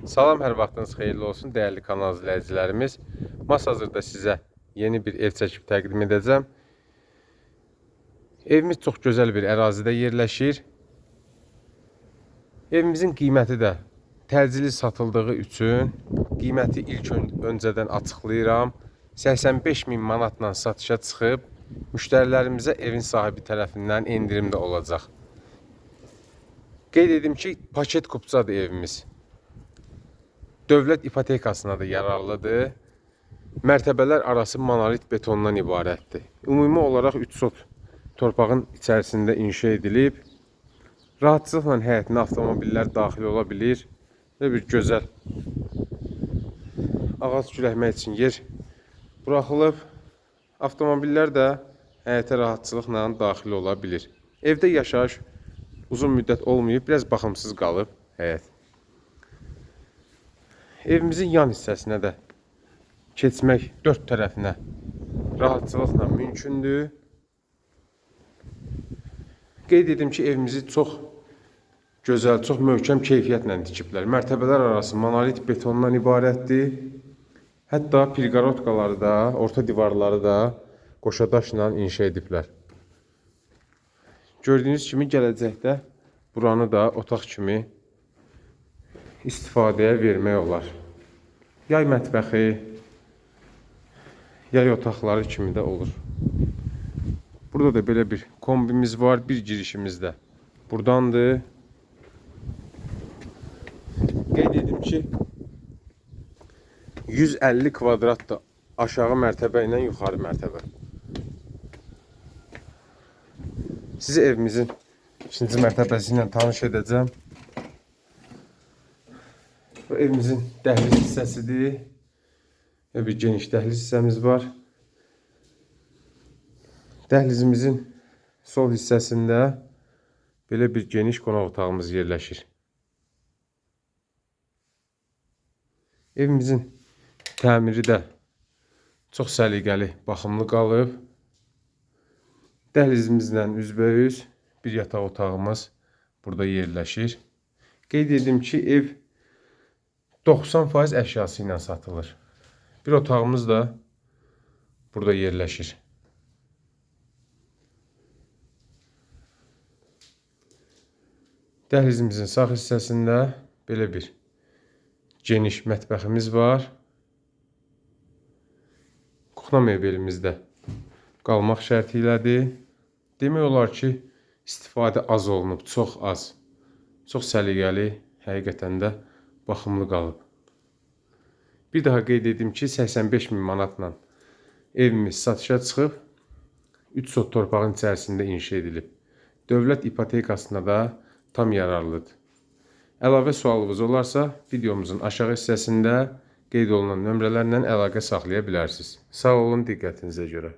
Salam, hər vaxtınız xeyirli olsun, dəyərli kanal izləyicilərimiz. Hazırda sizə yeni bir ev çəkib təqdim edəcəm. Evimiz çox gözəl bir ərazidə yerləşir. Evimizin qiyməti də təcili satıldığı üçün qiyməti ilk öncədən açıqlayıram. 85.000 manatla satışa çıxıb, müştərilərimizə evin sahibi tərəfindən endirim də olacaq. Qeyd edim ki, paket kupçadır evimiz. Dövlət ipotekasına da yararlıdır. Mərtəbələr arası monolit betondan ibarətdir. Ümumi olaraq 3 sot torpağın içərisində inşa edilib. Rahatçılıqla həyətinə avtomobillər daxil ola bilir. Və bir gözəl ağac güləkmək üçün yer buraxılıb. Avtomobillər də həyətə rahatçılıqla daxil ola bilir. Evdə yaşayış uzun müddət olmayıb, biraz baxımsız qalıb həyət. Evimizin yan hissəsinə də keçmək dörd tərəfinə rahatçılıqla mümkündür. Qeyd edim ki, evimizi çox gözəl, çox möhkəm keyfiyyətlə tikiblər. Mərtəbələr arası monolit betondan ibarətdir. Hətta pirqarodkaları da, orta divarları da qoşadaşla inşa ediblər. Gördüyünüz kimi gələcəkdə buranı da otaq kimi istifadəyə vermək olar. Yay mətbəxi, yay otaqları kimi də olur. Burada da belə bir kombimiz var. Bir girişimiz də buradandır. Qeyd edim ki, 150 kvadratdır aşağı mərtəbə ilə yuxarı mərtəbə. Sizi evimizin ikinci mərtəbəsi ilə tanış edəcəm. Bu evimizin dəhliz hissəsidir. Və bir geniş dəhliz hissəmiz var. Dəhlizimizin sol hissəsində belə bir geniş qonaq otağımız yerləşir. Evimizin təmiri də çox səliqəli, baxımlı qalıb. Dəhlizimizlə üzbəüz bir yataq otağımız burada yerləşir. Qeyd edim ki, ev 90% əşyası ilə satılır. Bir otağımız da burada yerləşir. Dəhlizimizin sağ hissəsində belə bir geniş mətbəximiz var. Kuxna mebelimizdə qalmaq şərti ilədir. Demək olar ki, istifadə az olunub, çox az. Çox səliqəli, həqiqətən də baxımlı qalıb. Bir daha qeyd edim ki, 85.000 manatla evimiz satışa çıxıb, 3 sot torpağın içərisində inşa edilib. Dövlət ipotekasına da tam yararlıdır. Əlavə sualınız olarsa, videomuzun aşağı hissəsində qeyd olunan nömrələrlə əlaqə saxlaya bilərsiniz. Sağ olun, diqqətinizə görə.